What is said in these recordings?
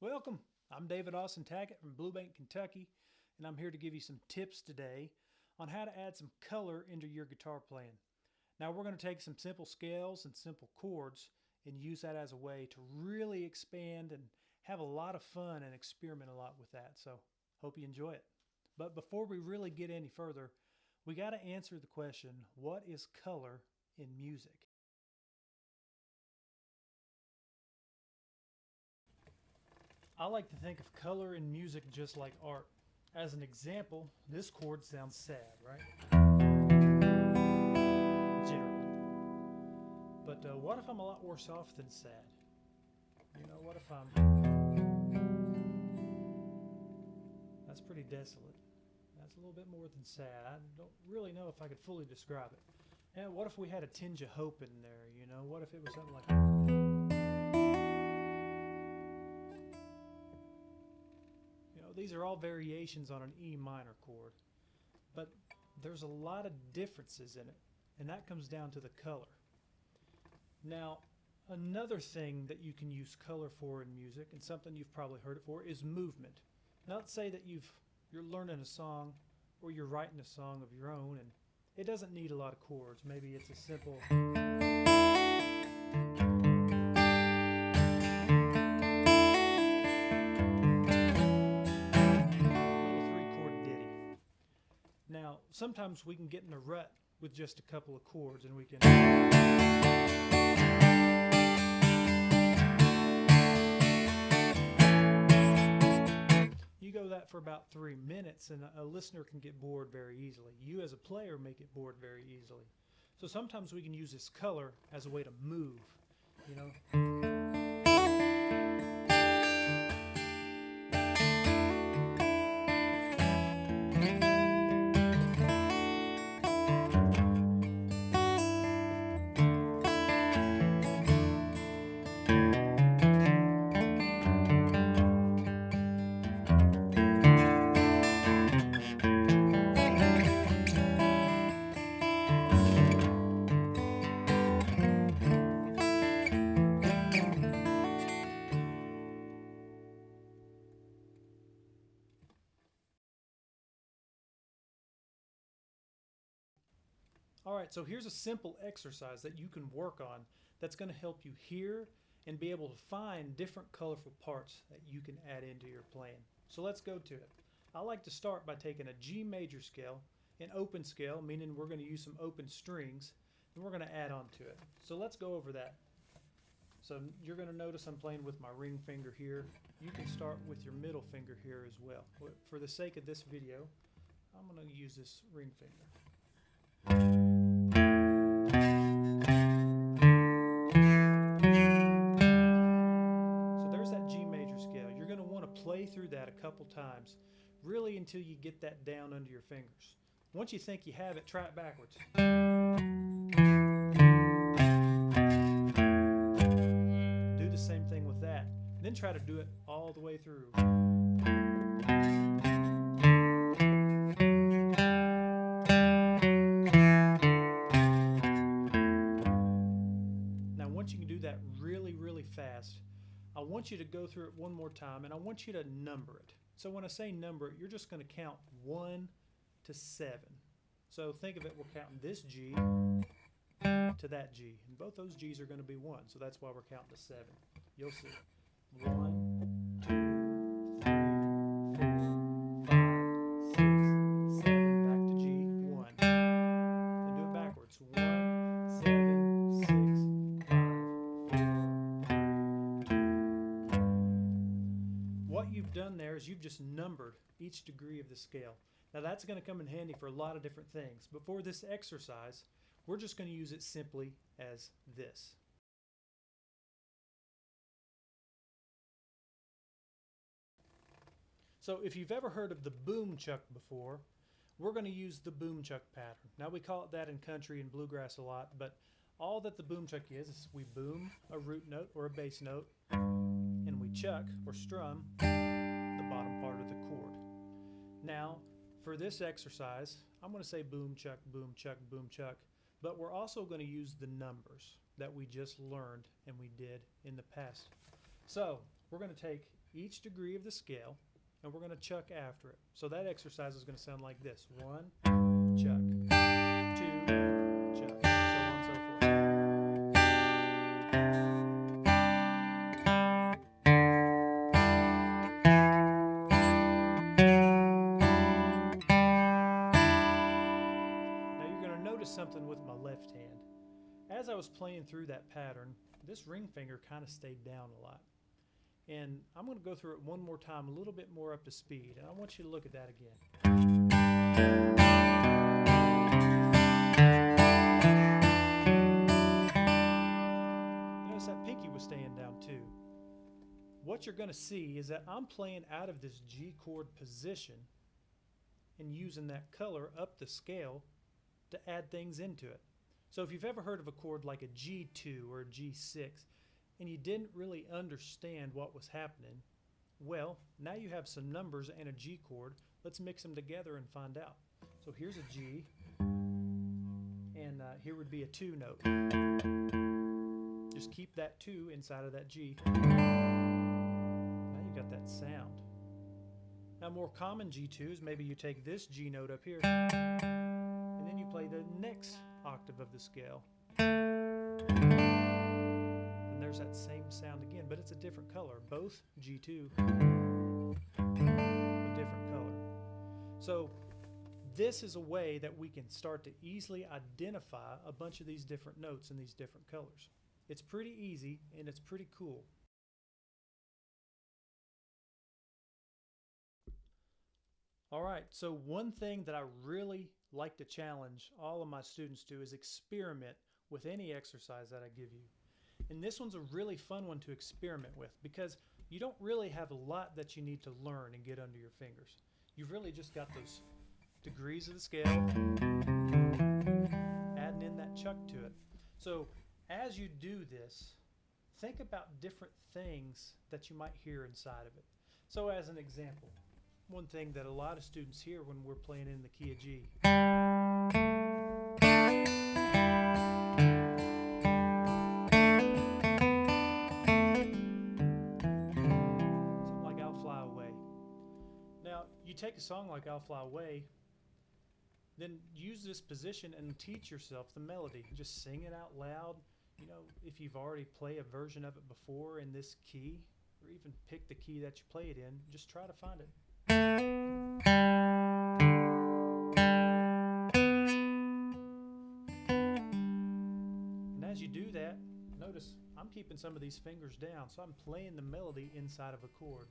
Welcome. I'm David Austin Tackett from Blue Bank, Kentucky, and I'm here to give you some tips today on how to add some color into your guitar playing. Now we're going to take some simple scales and simple chords and use that as a way to really expand and have a lot of fun and experiment a lot with that. So hope you enjoy it. But before we really get any further, we got to answer the question, what is color in music? I like to think of color in music just like art. As an example, this chord sounds sad, right? Generally. But what if I'm a lot worse off than sad? You know, what if that's pretty desolate. That's a little bit more than sad. I don't really know if I could fully describe it. And what if we had a tinge of hope in there, you know? What if it was something like, these are all variations on an E minor chord, but there's a lot of differences in it, and that comes down to the color. Now, another thing that you can use color for in music, and something you've probably heard it for, is movement. Now, let's say that you're learning a song or you're writing a song of your own, and it doesn't need a lot of chords. Maybe it's a simple Now, sometimes we can get in a rut with just a couple of chords and we can you go that for about 3 minutes and a listener can get bored very easily. You as a player may get bored very easily. So sometimes we can use this color as a way to move, you know. Alright, so here's a simple exercise that you can work on that's going to help you hear and be able to find different colorful parts that you can add into your playing. So let's go to it. I like to start by taking a G major scale, an open scale, meaning we're going to use some open strings, and we're going to add on to it. So let's go over that. So you're going to notice I'm playing with my ring finger here. You can start with your middle finger here as well. For the sake of this video, I'm going to use this ring finger. So there's that G major scale. You're going to want to play through that a couple times, really until you get that down under your fingers. Once you think you have it, try it backwards. Do the same thing with that. Then try to do it all the way through. Once you can do that really, really fast, I want you to go through it one more time and I want you to number it. So when I say number it, you're just going to count 1 to 7. So think of it, we're counting this G to that G, and both those G's are going to be 1, so that's why we're counting to 7. You'll see. 1, 2, 3, 4, 5, 6, 7, back to G, 1. Then do it backwards. 1, 7, 6, 5, 4, 3, 2. What you've done there is you've just numbered each degree of the scale. Now that's going to come in handy for a lot of different things, but for this exercise, we're just going to use it simply as this. So if you've ever heard of the boom chuck before, we're going to use the boom chuck pattern. Now we call it that in country and bluegrass a lot, but all that the boom chuck is we boom a root note or a bass note, and we chuck or strum the bottom part of the chord. Now, For this exercise, I'm going to say boom, chuck, boom, chuck, boom, chuck, but we're also going to use the numbers that we just learned and we did in the past. So we're going to take each degree of the scale and we're going to chuck after it. So that exercise is going to sound like this. 1, chuck, 2, chuck, so on and so forth. Now you're going to notice something with my left hand. As I was playing through that pattern, this ring finger kind of stayed down a lot. And I'm going to go through it one more time, a little bit more up to speed. And I want you to look at that again. Notice that pinky was staying down too. What you're going to see is that I'm playing out of this G chord position and using that color up the scale to add things into it. So if you've ever heard of a chord like a G2 or a G6 and you didn't really understand what was happening, well, now you have some numbers and a G chord. Let's mix them together and find out. So here's a G, and here would be a 2 note. Just keep that 2 inside of that G. Now you got that sound. Now more common G2s, maybe you take this G note up here, and then you play the next octave of the scale. And there's that same sound again, but it's a different color. Both G2, a different color. So this is a way that we can start to easily identify a bunch of these different notes in these different colors. It's pretty easy and it's pretty cool. All right, so one thing that I really like to challenge all of my students to is experiment with any exercise that I give you. And this one's a really fun one to experiment with because you don't really have a lot that you need to learn and get under your fingers. You've really just got those degrees of the scale, adding in that chuck to it. So as you do this, think about different things that you might hear inside of it. So as an example, one thing that a lot of students hear when we're playing in the key of G. Something like I'll Fly Away. Now, you take a song like I'll Fly Away, then use this position and teach yourself the melody. Just sing it out loud. You know, if you've already played a version of it before in this key, or even pick the key that you play it in, just try to find it. And as you do that, notice I'm keeping some of these fingers down, so I'm playing the melody inside of a chord.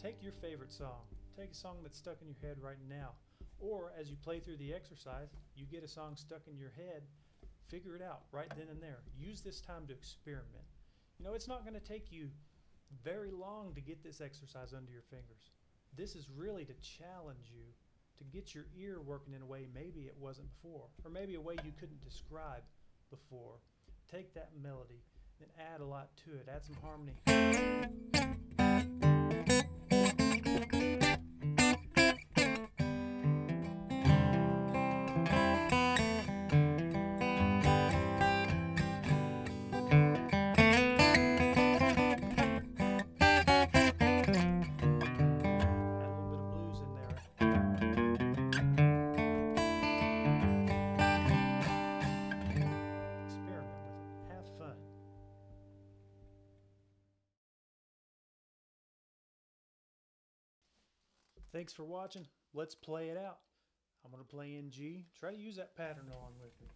Take your favorite song. Take a song that's stuck in your head right now. Or as you play through the exercise, you get a song stuck in your head, figure it out right then and there. Use this time to experiment. You know, it's not going to take you very long to get this exercise under your fingers. This is really to challenge you to get your ear working in a way maybe it wasn't before, or maybe a way you couldn't describe before. Take that melody and add a lot to it. Add some harmony. Thanks for watching. Let's play it out. I'm going to play in G. Try to use that pattern along with me.